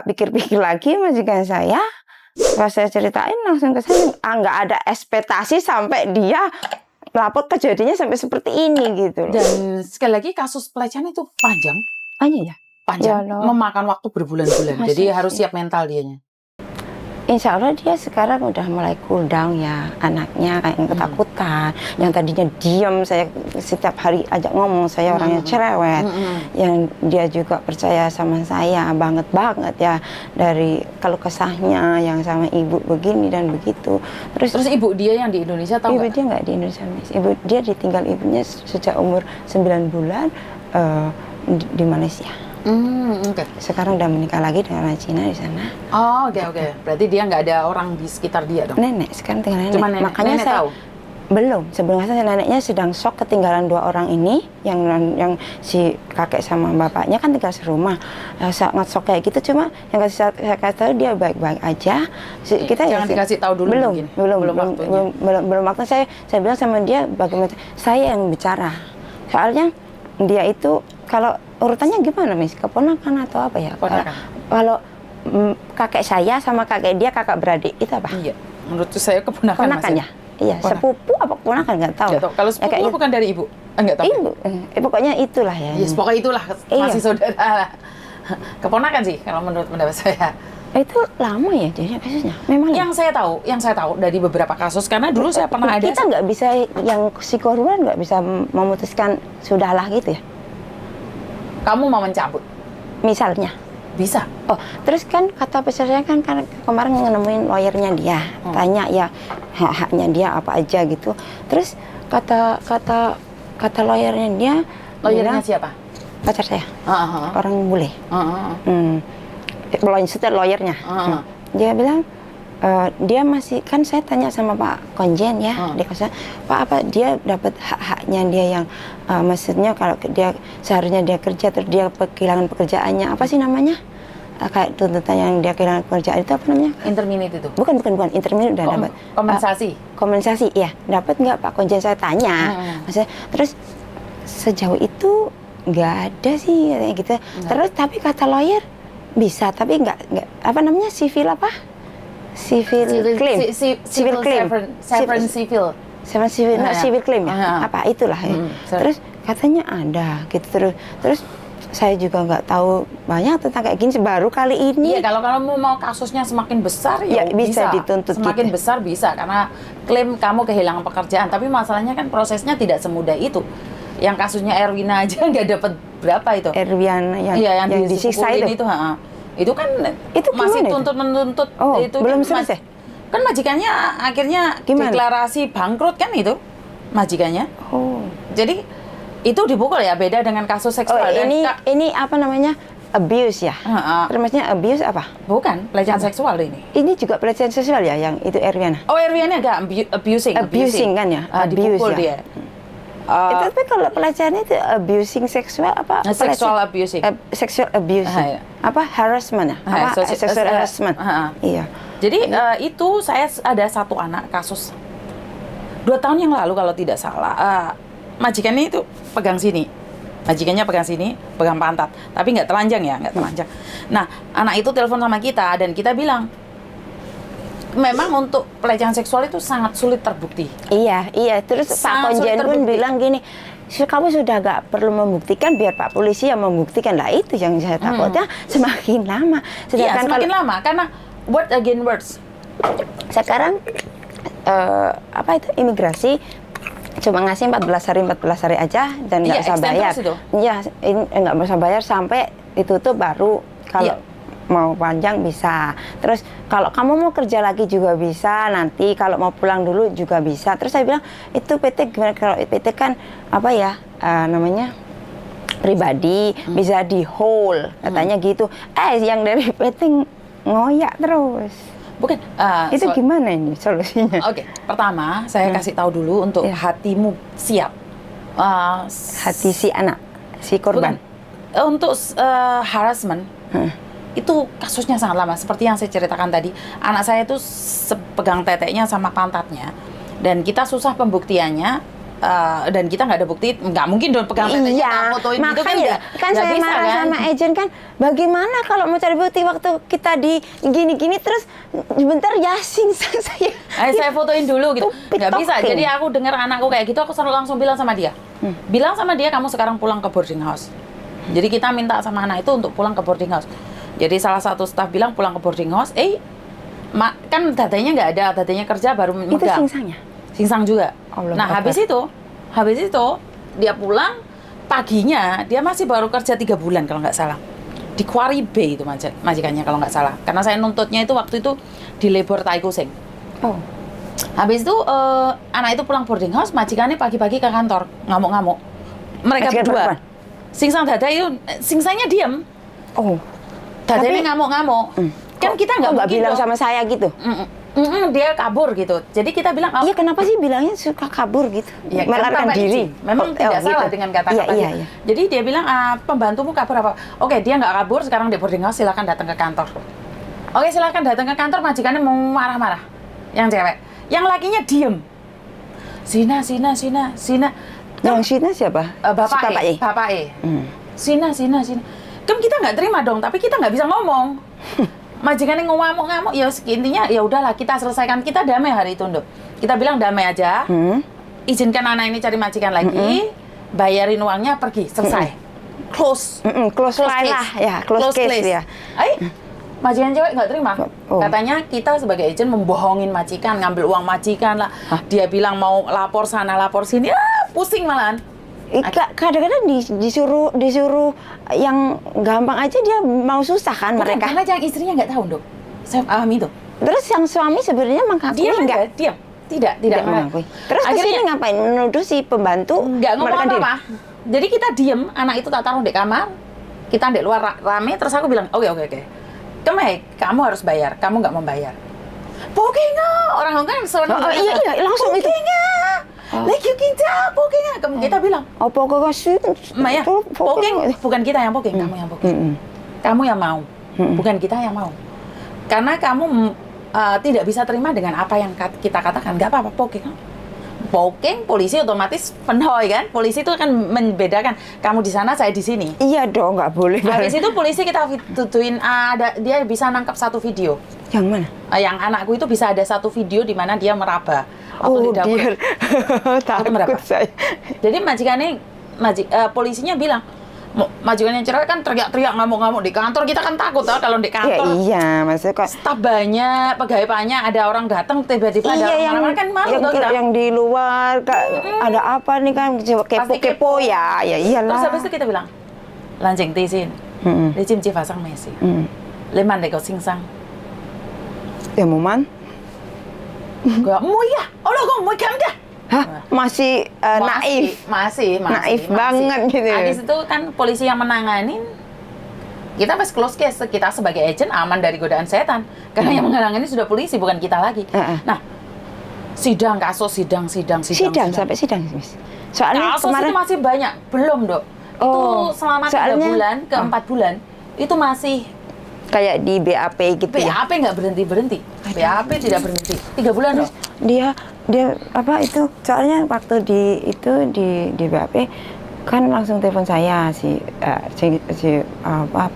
Pikir-pikir lagi majikan saya, pas saya ceritain langsung ke saya, nggak ada ekspektasi sampai dia lapor kejadiannya sampai seperti ini gitu loh. Dan sekali lagi kasus pelecehan itu panjang. Iya ya. Panjang, Ya memakan waktu berbulan-bulan. Jadi harus siap mental dianya. Insya Allah dia sekarang udah mulai cool down ya, anaknya kayak yang ketakutan, yang tadinya diam, saya setiap hari ajak ngomong, saya orangnya cerewet, yang dia juga percaya sama saya banget ya, dari kalau kesahnya yang sama ibu begini dan begitu. Terus ibu dia yang di Indonesia tahu ibu dia nggak di Indonesia, Miss. Ibu dia ditinggal ibunya sejak umur 9 bulan di Malaysia. Okay. Sekarang udah menikah lagi dengan orang Cina di sana. Oh, oke. Berarti dia nggak ada orang di sekitar dia dong? Nenek, sekarang tinggal nenek. Cuma nenek. Makanya nenek saya tahu? Belum. Sebelumnya neneknya sedang shock ketinggalan 2 orang ini, yang si kakek sama bapaknya kan tinggal serumah. Sangat shock kayak gitu. Cuma yang saya kasih tahu dia baik-baik aja. Kita jangan dikasih tahu dulu. Belum waktu. Saya bilang sama dia bagaimana saya yang bicara. Soalnya dia itu kalau urutannya gimana, Miss? Keponakan atau apa ya? Keponakan. Kalau kakek saya sama kakek dia kakak beradik itu apa? Iya, menurut saya keponakan. Ya? Iya, sepupu apa keponakan nggak tahu. Nggak tahu. Kalau sepupu ya, bukan dari ibu? Nggak tahu. Ibu, pokoknya itulah ya. Yes, pokoknya itulah masih saudara. Keponakan sih kalau menurut pendapat saya. Itu lama ya dia kasusnya. Memang yang saya tahu dari beberapa kasus, karena dulu saya pernah ada. Kita nggak bisa, yang si korban nggak bisa memutuskan sudahlah gitu ya. Kamu mau mencabut? Misalnya. Bisa. Oh, terus kan kata pesertanya kan kemarin nemuin lawyernya dia, tanya ya hak-haknya dia apa aja gitu. Terus kata lawyernya dia. Lawyernya siapa? Pacar saya. Orang bule. Lawyernya. Dia bilang dia masih, kan saya tanya sama Pak Konjen ya, dia kata, Pak apa dia dapat hak-haknya dia yang maksudnya kalau dia seharusnya dia kerja terus dia kehilangan pekerjaannya, apa sih namanya, kayak tuntutan yang dia kehilangan pekerjaan itu apa namanya? Interminate itu? Bukan interminate udah dapat. Kompensasi, ya dapat nggak Pak Konjen, saya tanya. Maksudnya, terus sejauh itu nggak ada sih kayak gitu. Terus tapi kata lawyer bisa, tapi nggak apa namanya, civil claim. Civil claim ya. Apa itulah ya. Terus katanya ada gitu, terus saya juga nggak tahu banyak tentang kayak gini, baru kali ini. Iya, kalau kamu mau kasusnya semakin besar ya bisa dituntut semakin besar bisa, karena klaim kamu kehilangan pekerjaan. Tapi masalahnya kan prosesnya tidak semudah itu. Yang kasusnya Erwina aja nggak dapat berapa itu? Erwina yang disiksa itu kan itu masih menuntut itu belum selesai. Kan majikannya akhirnya deklarasi bangkrut kan itu majikannya. Jadi itu dipukul ya, beda dengan kasus seksual. Ini apa namanya, abuse ya? Termasuknya abuse apa? Bukan, pelecehan seksual ini. Ini juga pelecehan seksual ya, yang itu Erwiana? Oh, Erwiana agak abusing kan ya? Dipukul dia. Tapi kalau pelecehan itu abusing seksual apa? Sexual abusing. Sexual abusing. Apa harassment ya? Sexual harassment. Iya. Jadi itu saya ada satu anak kasus 2 tahun yang lalu kalau tidak salah. Majikannya itu pegang sini. Majikannya pegang sini, pegang pantat. Tapi nggak telanjang ya, nggak telanjang. Nah, anak itu telepon sama kita dan kita bilang, memang untuk pelecehan seksual itu sangat sulit terbukti. Iya. Terus Pak Konjen pun bilang gini, kamu sudah gak perlu membuktikan, biar Pak Polisi yang membuktikan. Lah itu yang saya takutnya semakin lama. Semakin lama, karena word against words. Sekarang imigrasi cuma ngasih 14 hari aja dan nggak usah bayar. Iya, nggak usah bayar sampai ditutup baru kalau mau panjang bisa. Terus kalau kamu mau kerja lagi juga bisa, nanti kalau mau pulang dulu juga bisa. Terus saya bilang, itu PT gimana? Kalau PT kan apa ya namanya, pribadi, bisa di hold katanya gitu. Yang dari PT ngoyak terus. Bukan. Itu gimana ini solusinya? Oke, pertama saya kasih tahu dulu untuk hatimu siap. Hati si anak, si korban. Bukan. Untuk harassment. Itu kasusnya sangat lama, seperti yang saya ceritakan tadi. Anak saya itu pegang teteknya sama pantatnya, dan kita susah pembuktiannya dan kita nggak ada bukti, nggak mungkin dong pegang tetenya, tak fotoin gitu kan kan saya bisa, marah kan? sama agent kan, bagaimana kalau mau cari bukti waktu kita di gini-gini terus bentar ya singsang saya. Saya fotoin dulu gitu, nggak bisa. Jadi aku dengar anakku kayak gitu, aku selalu langsung bilang sama dia, bilang sama dia kamu sekarang pulang ke boarding house. Jadi kita minta sama anak itu untuk pulang ke boarding house. Jadi salah satu staf bilang pulang ke boarding house, kan datanya nggak ada, datanya kerja baru megang. Itu singsangnya? Singsang juga. Nah habis itu dia pulang paginya, dia masih baru kerja 3 bulan kalau nggak salah di Quarry Bay itu majikannya kalau nggak salah, karena saya nuntutnya itu waktu itu di labor Tai Kusing. Habis itu anak itu pulang boarding house, majikannya pagi-pagi ke kantor ngamuk-ngamuk. Mereka berdua singsang dada itu, singsangnya diem. Dadanya ngamuk-ngamuk. Kan kita nggak bilang sama saya gitu. Dia kabur gitu. Jadi kita bilang, iya kenapa sih bilangnya suka kabur gitu? Ya, melarikan diri. Memang tidak salah gitu dengan kata-kata iya. Jadi dia bilang, pembantumu kabur apa? Oke, dia nggak kabur, sekarang di boarding house, silakan datang ke kantor. Oke, silakan datang ke kantor, majikannya mau marah-marah. Yang cewek. Yang lakinya diem. Sina. Yang Sina siapa? Bapak E. Sina. Kan kita nggak terima dong, tapi kita nggak bisa ngomong. Majikannya ngamuk-ngamuk, ya intinya ya udahlah kita selesaikan, kita damai hari itu, Nduk. Kita bilang damai aja, izinkan anak ini cari majikan lagi, bayarin uangnya, pergi, selesai, close file lah, ya close case ya. Majikan cewek nggak terima, katanya kita sebagai agent membohongin majikan, ngambil uang majikan lah. Dia bilang mau lapor sana lapor sini, pusing malahan. Kadang-kadang disuruh yang gampang aja dia mau susah kan. Bukan, mereka karena yang istrinya nggak tahu, Dok. Saya paham itu. Terus yang suami sebenarnya mengakui nggak? Diam. Tidak mengakui. Terus kesini ngapain? Menuduh si pembantu nggak ngomong apa-apa. Jadi kita diem, anak itu tak taruh di kamar, kita di luar rame, terus aku bilang, oke. Kamu harus bayar, kamu nggak membayar. Pokoknya orang kan iya langsung itu. Lagi kita pokoknya kita bilang pokoknya sih Maya pokoknya bukan kita yang pokoknya, kamu yang pokoknya, kamu yang mau, bukan kita yang mau, karena kamu tidak bisa terima dengan apa yang kita katakan. Nggak apa-apa pokoknya polisi otomatis penhoy kan, polisi itu akan membedakan kamu di sana saya di sini. Iya dong, nggak boleh. Habis itu polisi kita tutuin, dia bisa nangkap satu video. Yang mana? Yang anakku itu bisa ada satu video di mana dia meraba. Di dapur. Takut saya. Jadi polisinya bilang, majikannya cewek kan teriak-teriak ngamuk-ngamuk di kantor, kita kan takut kalau di kantor. Iya, maksudnya kok staf banyak, pegawai banyak, ada orang datang tiba-tiba ada orang kan malu yang di luar ada apa nih kan kepo ya iyalah. Terus habis itu kita bilang, lanjeng tisin, licim cifasang mesi, leman deko singsang. Ya muman? Gak mau ya, kok mau dah. Masih naif banget gitu. Habis itu kan polisi yang menanganin, kita pas close case, kita sebagai agent aman dari godaan setan, karena yang menangani sudah polisi, bukan kita lagi. Nah, sidang sampai sidang, Miss. Soalnya kasus kemarin itu masih banyak, belum, Dok. Itu selama 3 bulan ke 4 bulan itu masih kayak di BAP gitu ya. BAP nggak berhenti. BAP tidak berhenti. 3 bulan, Dok. Dia apa itu? Soalnya waktu di BAP kan langsung telepon saya si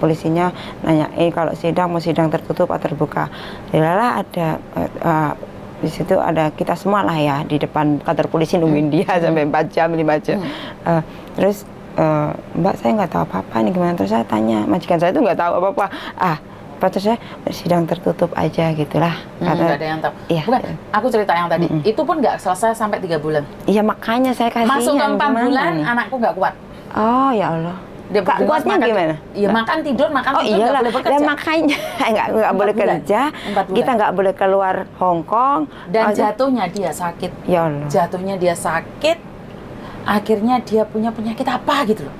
polisinya nanyain kalau mau sidang tertutup atau terbuka. Yalah ada di situ ada kita semua lah ya di depan kantor polisi nungguin dia sampai 4 jam 5 jam. Terus Mbak saya nggak tahu apa-apa nih gimana. Terus saya tanya, majikan saya itu nggak tahu apa-apa. Terus saya sidang tertutup aja gitulah. Nggak ada yang tahu. Iya. Bukan, aku cerita yang tadi. Itu pun nggak selesai sampai 3 bulan. Iya makanya saya kasih. Masuk ke 4 bulan nih? Anakku nggak kuat. Oh ya Allah. Dia kuatnya gimana? Iya makan tidur nggak boleh bekerja. Dan makanya nggak boleh kerja. Kita nggak boleh keluar Hong Kong. Dan jatuhnya dia sakit. Ya Allah. Jatuhnya dia sakit. Akhirnya dia punya penyakit apa gitu loh.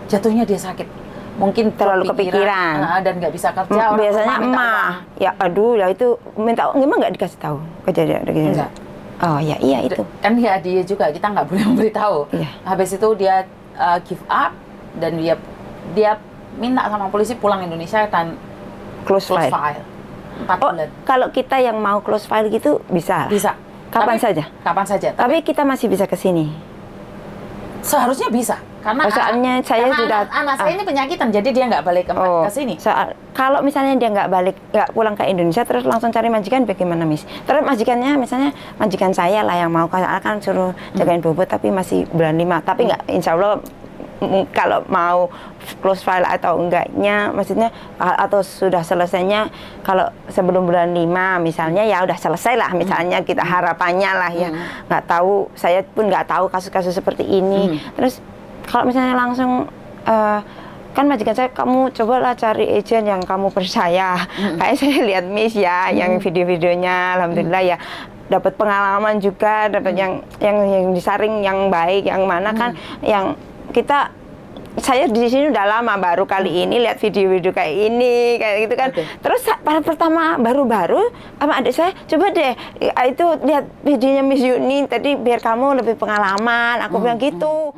Jatuhnya dia sakit. Mungkin terlalu kepikiran dan nggak bisa kerja. Biasanya ya aduh ya itu minta memang nggak dikasih tahu kejadian begini. Enggak. Oh ya iya itu. Kan ya dia juga kita nggak boleh memberitahu. Iya. Habis itu dia give up dan dia minta sama polisi pulang Indonesia dan close file. 4 bulan. Kalau kita yang mau close file gitu bisa? Bisa. Kapan saja? Kapan saja. Tapi kita masih bisa ke sini. Seharusnya bisa, karena soalnya saya sudah anak saya ini penyakitan, jadi dia nggak balik ke sini. Kalau misalnya dia nggak pulang ke Indonesia terus langsung cari majikan, bagaimana Miss? Terus majikannya, misalnya majikan saya lah yang mau, kan suruh jagain Bobo tapi masih bulan 5, tapi nggak, insya Allah kalau mau close file atau enggaknya, maksudnya atau sudah selesainya kalau sebelum bulan 5 misalnya, ya udah selesai lah misalnya, kita harapannya lah ya. Nggak tahu, saya pun nggak tahu kasus-kasus seperti ini. Terus kalau misalnya langsung kan majikan saya, kamu cobalah cari agent yang kamu percaya. Kayak saya lihat Miss ya, yang video-videonya, alhamdulillah ya dapat pengalaman juga, dapat yang disaring yang baik, yang mana kan yang saya di sini udah lama, baru kali ini lihat video-video kayak ini, kayak gitu kan. Terus pada pertama baru-baru sama adik saya, coba deh itu lihat videonya Miss Yuni tadi biar kamu lebih pengalaman, aku bilang gitu.